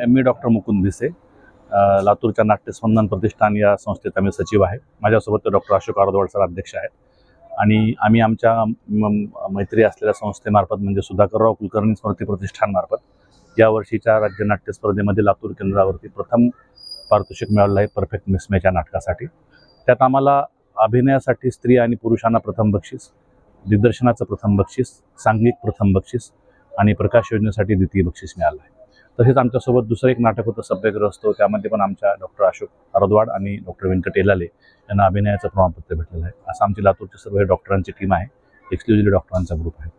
मी doctor Mukund Bhise, लातूरच्या नाट्यस्पंदन प्रतिष्ठान या संस्थेचा मी सचिव आहे. माझ्यासोबत डॉक्टर अशोक आरदवाड सर अध्यक्ष आहेत. आणि आम्ही आमच्या मैत्री असलेल्या संस्थेमार्फत म्हणजे सुधाकरराव कुलकर्णी स्मृती प्रतिष्ठानमार्फत यावर्षीच्या राज्य नाट्य स्पर्धेमध्ये लातूर केंद्रावरती प्रथम पारितोषिक मिळालेलं आहे परफेक्ट मिसमॅच या नाटकासाठी. त्यात आम्हाला अभिनयासाठी स्त्री आणि पुरुषांना प्रथम बक्षीस, दिग्दर्शनाचं प्रथम बक्षीस, सांघिक प्रथम बक्षीस आणि प्रकाश योजनेसाठी द्वितीय बक्षीस मिळालं आहे. तसेच आमच्यासोबत दुसरं एक नाटक होतं सभ्यग्रस्त, त्यामध्ये पण आमच्या डॉक्टर अशोक आरदवाड आणि डॉक्टर व्यंकट एलाले यांना अभिनयाचं प्रमाणपत्र भेटलेलं आहे. असं आमची लातूरची सर्व डॉक्टरांची टीम आहे, एक्सक्लुझिव्हली डॉक्टरांचा ग्रुप आहे.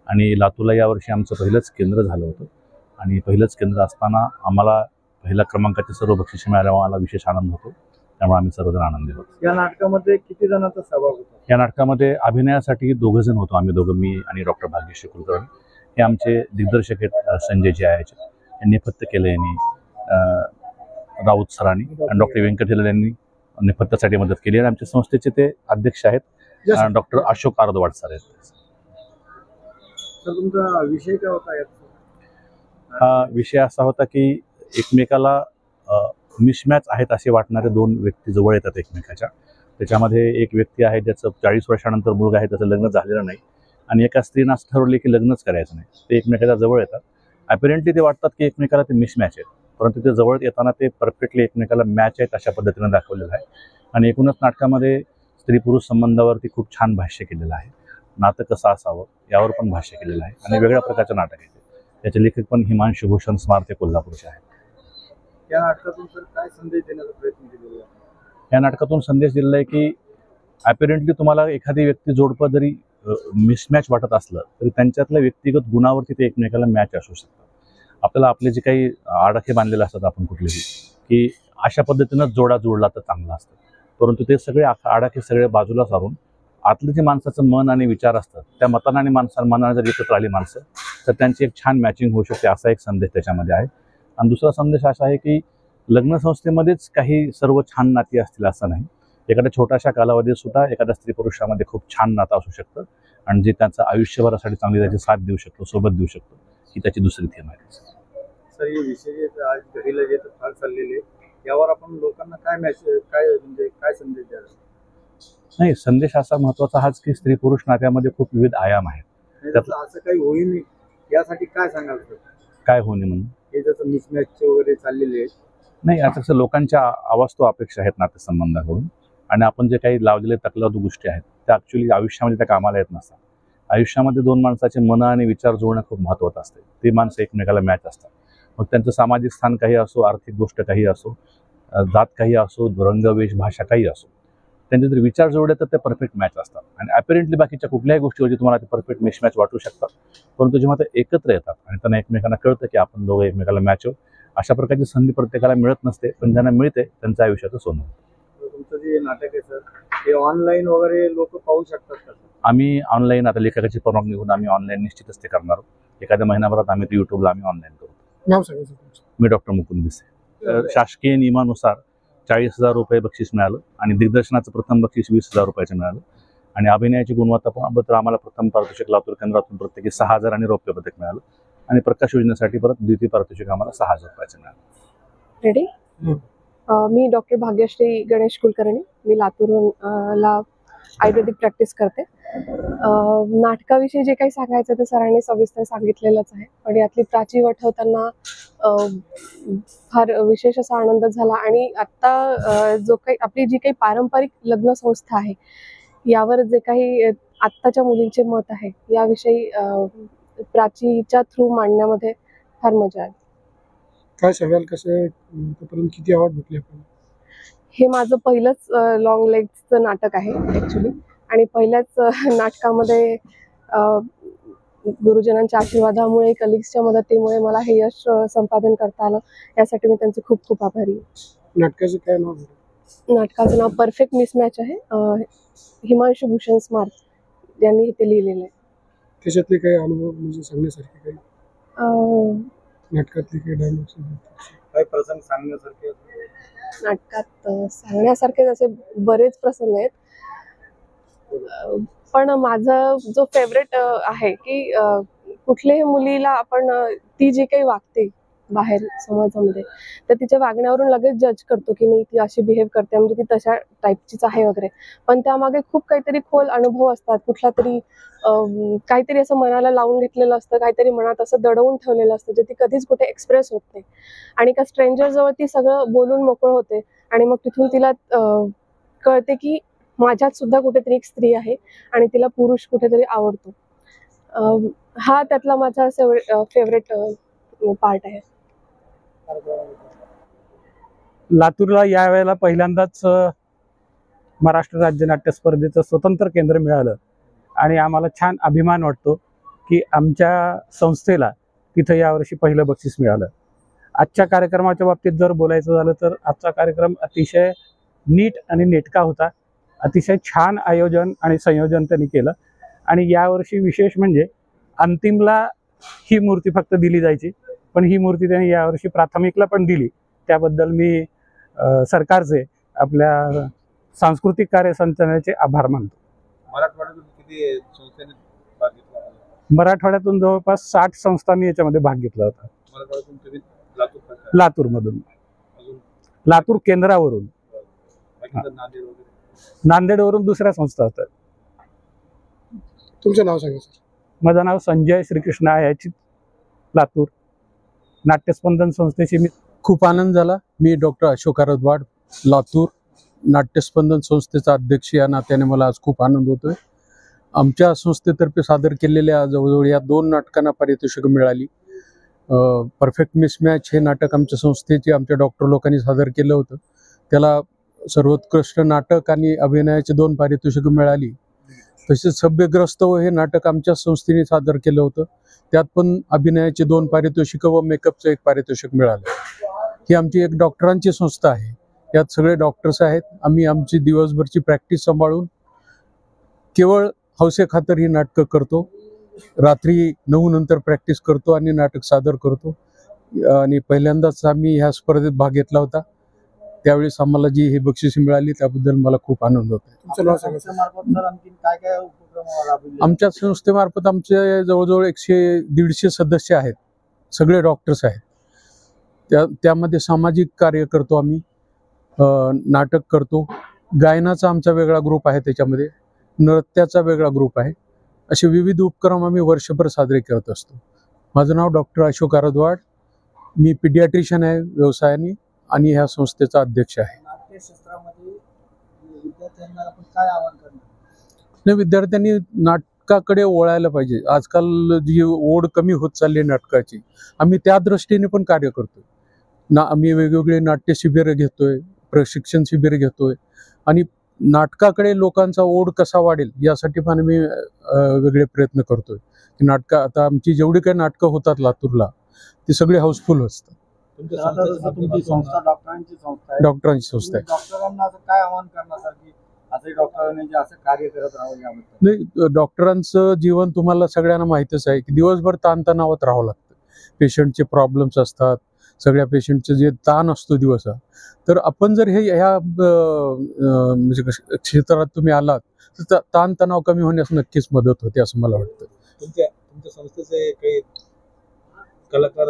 आणि लातूरला यावर्षी आमचं पहिलंच केंद्र झालं होतं आणि पहिलंच केंद्र असताना आम्हाला पहिल्या क्रमांकाचे सर्व बक्षिसे मिळाल्यामुळे आम्हाला विशेष आनंद होतो. त्यामुळे आम्ही सर्वजण आनंदी होतो. या नाटकामध्ये किती जणांचा सहभाग होता? या नाटकामध्ये अभिनयासाठी 2 जण होतो आम्ही दोघं, मी आणि डॉक्टर भाग्यश्री कुलकर्णी. हे आमचे दिग्दर्शक आहेत संजय जी आहे, यांनी नेपथ्य केलं, यांनी राऊत सरांनी आणि डॉक्टर व्यंकट एलाले यांनी नेपथ्यासाठी मदत केली. आणि आमच्या संस्थेचे ते अध्यक्ष आहेत डॉक्टर अशोक आरदवाड सर आहेत. तर तुमचा विषय काय होता? हा विषय असा होता की एकमेकाला मिसमॅच आहेत असे वाटणारे 2 व्यक्ती जवळ येतात एकमेकाच्या. त्याच्यामध्ये एक व्यक्ती आहे ज्याचं 40 वर्षानंतर मुलगा आहे, त्याचं लग्न झालेलं नाही, आणि एका स्त्रीनं असं ठरवले की लग्नच करायचं नाही. ते एकमेकाच्या जवळ येतात. ॲपरेंटली ते वाटतात की एकमेकाला ते मिसमॅच आहेत, परंतु ते जवळ येताना ते परफेक्टली एकमेकाला मॅच आहेत अशा पद्धतीनं दाखवलेलं आहे. आणि एकूणच नाटकामध्ये स्त्री पुरुष संबंधावरती खूप छान भाष्य केलेलं आहे. नातं कसं असावं यावर पण भाष्य केलेलं आहे आणि वेगळ्या प्रकारचं नाटक आहे. त्याचे लेखक पण हिमांशु भूषण स्मार्त कोल्हापूरचे आहेत. या नाटकातून सर काय संदेश देण्याचा प्रयत्न केलेला आहे? या नाटकातून संदेश दिलेला आहे की ॲपरेंटली तुम्हाला एखादी व्यक्ती जोडपं जरी मिसमॅच वाटत असलं तरी त्यांच्यातल्या व्यक्तिगत गुणावरती ते एकमेकाला मॅच असू शकतात. आपल्याला आपले जे काही आडाखे बांधलेले असतात आपण कुठलेही, की अशा पद्धतीनंच जोडा जोडला तर चांगला असतं, परंतु ते सगळे आडाखे सगळे बाजूला सारून आतलं जे माणसाचं मन आणि विचार असतात त्या मतानं आणि मनानं जर एकत्र आली माणसं तर त्यांची एक छान मॅचिंग होऊ शकते, असा एक संदेश त्याच्यामध्ये आहे. आणि दुसरा संदेश असा आहे की लग्न संस्थेमध्येच काही सर्व छान नाती असतील असं नाही. एखाद्या छोट्याशा कालावधीत सुद्धा एखाद्या स्त्री पुरुषामध्ये खूप छान नातं असू शकतं आणि जे त्यांचं आयुष्यभरासाठी चांगली त्याची साथ देऊ शकतो, सोबत देऊ शकतो, ही त्याची दुसरी थीम आहे. सर, हे विषय जे आज घडीला जे फार चाललेले, यावर आपण लोकांना काय संदेश द्यावा? नाही, संदेश असा महत्त्वाचा हाच की स्त्री पुरुष नात्यामध्ये खूप विविध आयाम आहेत. असं काही होईल नाही यासाठी काय सांगाल सर? काय होणे म्हणून हे जसं मिसमॅचचे वगैरे चाललेले आहेत, नाही, आता कसं लोकांच्या अवास्तव अपेक्षा आहेत नातेसंबंधाकडून, आणि आपण जे काही लावलेले तकलादू गोष्टी आहेत त्या ॲक्च्युली आयुष्यामध्ये त्या कामाला येत नसतात. आयुष्यामध्ये 2 माणसाचे मन आणि विचार जुळणं खूप महत्त्वाचं असते. ते माणसं एकमेकाला मॅच असतात. मग त्यांचं सामाजिक स्थान काही असो, आर्थिक गोष्ट काही असो, जात काही असो, रंग वेश भाषा काही असो, त्यांचे जर विचार जोडले तर ते परफेक्ट मॅच असतात. आणि ॲपरेंटली बाकीच्या कुठल्याही गोष्टीवरती तुम्हाला ते परफेक्ट मिसमॅच वाटू शकतात, परंतु जेव्हा ते एकत्र येतात आणि त्यांना एकमेकांना कळतं की आपण दोघं एकमेकाला मॅच आहोत, अशा प्रकारची संधी प्रत्येकाला मिळत नसते, पण ज्यांना मिळते त्यांचं आयुष्याचं सोनं. तुमचं जे नाटक आहे सर, ते ऑनलाईन वगैरे लोक पाहू शकतात का? आम्ही ऑनलाईन, आता लेखकाची परवानगी घेऊन आम्ही ऑनलाईन निश्चितच ते करणार आहोत. एखाद्या महिन्याभरात आम्ही यूट्यूबला आम्ही ऑनलाईन करू. नाव सांगायचं तुमचं? मी डॉक्टर मुकुंद भिसे. शासकीय नियमानुसार 40,000 रुपये बक्षीस मिळालं आणि दिग्दर्शनाचं प्रथम बक्षीस 20,000 रुपयाचं मिळालं. आणि अभिनयाची गुणवत्ता प्रमाणपत्र आम्हाला प्रथम पारितोषिक लातूर केंद्रातून प्रत्येकी 6,000 आणि रौप्य पदक मिळालं. आणि प्रकाश योजनेसाठी परत द्वितीय पारितोषिक आम्हाला 6,000 रुपयाचं मिळालं. रेडी? मी डॉक्टर भाग्यश्री गणेश कुलकर्णी, मी लातूरहून आयुर्वेदिक प्रॅक्टिस करते. नाटकाविषयी जे काही सांगायचं ते सरांनी सविस्तर सांगितलेलंच आहे, पण यातली प्राची वठवताना फार विशेष असा आनंद झाला. आणि आत्ता जो काही आपली जी काही पारंपरिक लग्न संस्था आहे यावर जे काही आत्ताच्या मुलींचे मत आहे याविषयी प्राचीच्या थ्रू मांडण्यामध्ये फार मजा आली. काय सांगाल, कसं आतापर्यंत किती अवॉर्ड भेटले आपल्याला? हे माझं पहिलंच लॉंग लेग्सचं नाटक आहे ॲक्च्युली, आणि पहिल्याच नाटकामध्ये गुरुजनांच्या आशीर्वादामुळे, कलिग्सच्या मदतीमुळे मला हे यश संपादन करता आलं. यासाठी मी त्यांचे खूप खूप आभारी आहे. नाटकाचं काय नाव? नाटकाचं नाव परफेक्ट मिसमॅच आहे. हिमांशु भूषण स्मार्त यांनी ते लिहिलेलं आहे. त्याच्यातले काही अनुभव म्हणजे सांगण्यासारखे काही? नाटकातले काही डायलॉग्स, काही प्रसंग सांगण्यासारखे? नाटकात सांगण्यासारखे असे बरेच प्रसंग आहेत, पण माझा जो फेवरेट आहे की कुठल्याही मुलीला आपण ती जी काही वागते बाहेर समाजामध्ये, तर तिच्या वागण्यावरून लगेच जज करतो की नाही ती अशी बिहेव करते म्हणजे ती तशा टाईपचीच आहे वगैरे. पण त्यामागे खूप काहीतरी खोल अनुभव असतात, कुठला तरी काहीतरी असं मनाला लावून घेतलेलं असतं, काहीतरी मनात असं दडवून ठेवलेलं असतं जे ती कधीच कुठे एक्सप्रेस होत नाही. आणि एका स्ट्रेंजरजवळ ती सगळं बोलून मोकळं होते आणि मग तिथून तिला कळते की माझ्यात सुद्धा कुठेतरी एक स्त्री आहे आणि तिला पुरुष कुठेतरी आवडतो. हा त्यातला माझा फेवरेट पार्ट आहे. लातूरला यावेळेला पहिल्यांदाच महाराष्ट्र राज्य नाट्य स्पर्धेचं स्वतंत्र केंद्र मिळालं आणि आम्हाला छान अभिमान वाटतो की आमच्या संस्थेला तिथं यावर्षी पहिलं बक्षीस मिळालं. आजच्या कार्यक्रमाच्या बाबतीत जर बोलायचं झालं तर आजचा कार्यक्रम अतिशय नीट आणि नेटका होता. अतिशय छान आयोजन आणि संयोजन त्यांनी केलं आणि यावर्षी विशेष म्हणजे अंतिमला ही मूर्ती फक्त दिली जायची, पण ही मूर्ती त्यांनी यावर्षी प्राथमिकला पण दिली. त्याबद्दल मी सरकारचे, आपल्या सांस्कृतिक कार्य संचालनाचे आभार मानतो. मराठवाड्यातून किती संस्थेने भाग घेतला? मराठवाड्यातून जवळपास 60 संस्थांनी याच्यामध्ये भाग घेतला होता. मराठवाड्यातून तुम्ही लातूरमधून, अजून लातूर केंद्रावरून, बाकीचं नांदेड वगैरे? नांदेडवरून दुसऱ्या संस्था होतात. तुमचं नाव सांगा सर. माझं नाव संजय श्रीकृष्ण आहे. लातूर नाट्यस्पंदन संस्थेची मी. खूप आनंद झाला. मी डॉक्टर अशोक आरदवाड, लातूर नाट्यस्पंदन संस्थेचा अध्यक्ष या नात्याने मला आज खूप आनंद होतोय. आमच्या संस्थेतर्फे सादर केलेल्या जवळजवळ या 2 नाटकांना पारितोषिकं मिळाली. परफेक्ट मिसमॅच हे नाटक आमच्या संस्थेचे आमच्या डॉक्टर लोकांनी सादर केलं होतं. त्याला सर्वोत्कृष्ट नाटक आणि अभिनयाचे 2 पारितोषिकं मिळाली. तसेच सभ्यग्रस्त हे नाटक आमच्या संस्थेने सादर केलं होतं. त्यात पण अभिनयाचे 2 पारितोषिकं व मेकअपचं 1 पारितोषिक मिळालं. ही आमची एक डॉक्टरांची संस्था आहे. यात सगळे डॉक्टर्स आहेत. आम्ही आमची दिवसभरची प्रॅक्टिस सांभाळून केवळ हौसेखातर ही नाटकं करतो. रात्री 9 नंतर प्रॅक्टिस करतो आणि नाटक सादर करतो. आणि पहिल्यांदाच आम्ही ह्या स्पर्धेत भाग घेतला होता. त्यावेळेस आम्हाला जी ही बक्षिसे मिळाली त्याबद्दल मला खूप आनंद होतो. तुमचं नाव सांगा सर. आणखी काय काय उपक्रम राबवले? आमच्या संस्थेमार्फत आमचे जवळजवळ 100-150 सदस्य आहेत. सगळे डॉक्टर्स आहेत. त्यामध्ये सामाजिक कार्य करतो आम्ही, नाटक करतो, गायनाचा आमचा वेगळा ग्रुप आहे, त्याच्यामध्ये नृत्याचा वेगळा ग्रुप आहे. असे विविध उपक्रम आम्ही वर्षभर साजरे करत असतो. माझं नाव डॉक्टर अशोक आरदवाड. मी पिडियाट्रिशियन आहे व्यवसायाने आणि ह्या संस्थेचा अध्यक्ष आहे. नाट्यशास्त्रामध्ये विद्यार्थ्यांना आपण काय आवाहन करणार? नाही, विद्यार्थ्यांनी नाटकाकडे वळायला पाहिजे. आजकाल जी ओढ कमी होत चालली आहे नाटकाची, आम्ही त्या दृष्टीने पण कार्य करतोय. आम्ही वेगवेगळे नाट्य शिबिरं घेतोय, प्रशिक्षण शिबिर घेतोय आणि नाटकाकडे लोकांचा ओढ कसा वाढेल यासाठी पण आम्ही वेगळे प्रयत्न करतोय. नाटकं आता आमची जेवढी काही नाटकं होतात लातूरला ती सगळी हाऊसफुल असतात. तुमची संस्था डॉक्टरांची संस्था आहे. डॉक्टरांची संस्था आहे. डॉक्टरांना असं काय आवाहन करणार सर की असे डॉक्टरांनी जे असं कार्य करत राहावं याबद्दल? नाही, डॉक्टरांचं जीवन तुम्हाला सगळ्यांना माहितच आहे की दिवसभर ताणतणावात राहावं लागतं. पेशंटचे प्रॉब्लेम्स असतात, सगळ्या पेशंटचे जे ताण असतो दिवसा. तर आपण जर ह्या म्हणजे क्षेत्रात तुम्ही आलात तर ताणतणाव कमी होण्यास नक्कीच मदत होते असं मला वाटतं. तुमच्या संस्थेचे काही कलाकार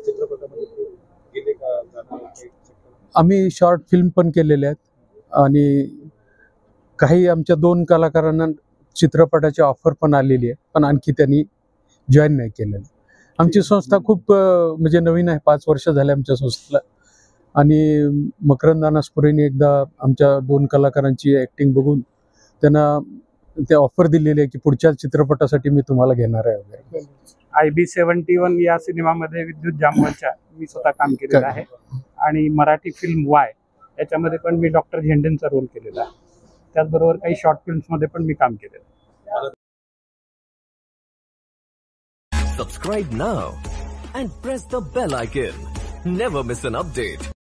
चित्रपटामध्ये गेले का? आम्ही शॉर्ट फिल्म पण केलेले आहेत आणि काही आमच्या 2 कलाकारांना चित्रपटाची ऑफर पण आलेली आहे, पण आणखी त्यांनी जॉईन नाही केलेलं. आमची संस्था खूप म्हणजे नवीन आहे. 5 वर्ष झाले आमच्या संस्थेला. आणि मकरंद अनासपुरेने एकदा आमच्या 2 कलाकारांची ॲक्टिंग बघून त्यांना ते ऑफर दिलेली आहे की पुढच्या चित्रपटासाठी मी तुम्हाला घेणार आहे वगैरे. IB 71 या सिनेमामध्ये विद्युत जामवलच्या मी स्वतः काम केलेलं आहे आणि मराठी फिल्म वाय याच्यामध्ये पण मी डॉक्टर झेंडेंचा रोल केलेला आहे. त्याचबरोबर काही शॉर्ट फिल्म्समध्ये पण मी काम केलेलं आहे. Subscribe now and press the bell icon. Never miss an update.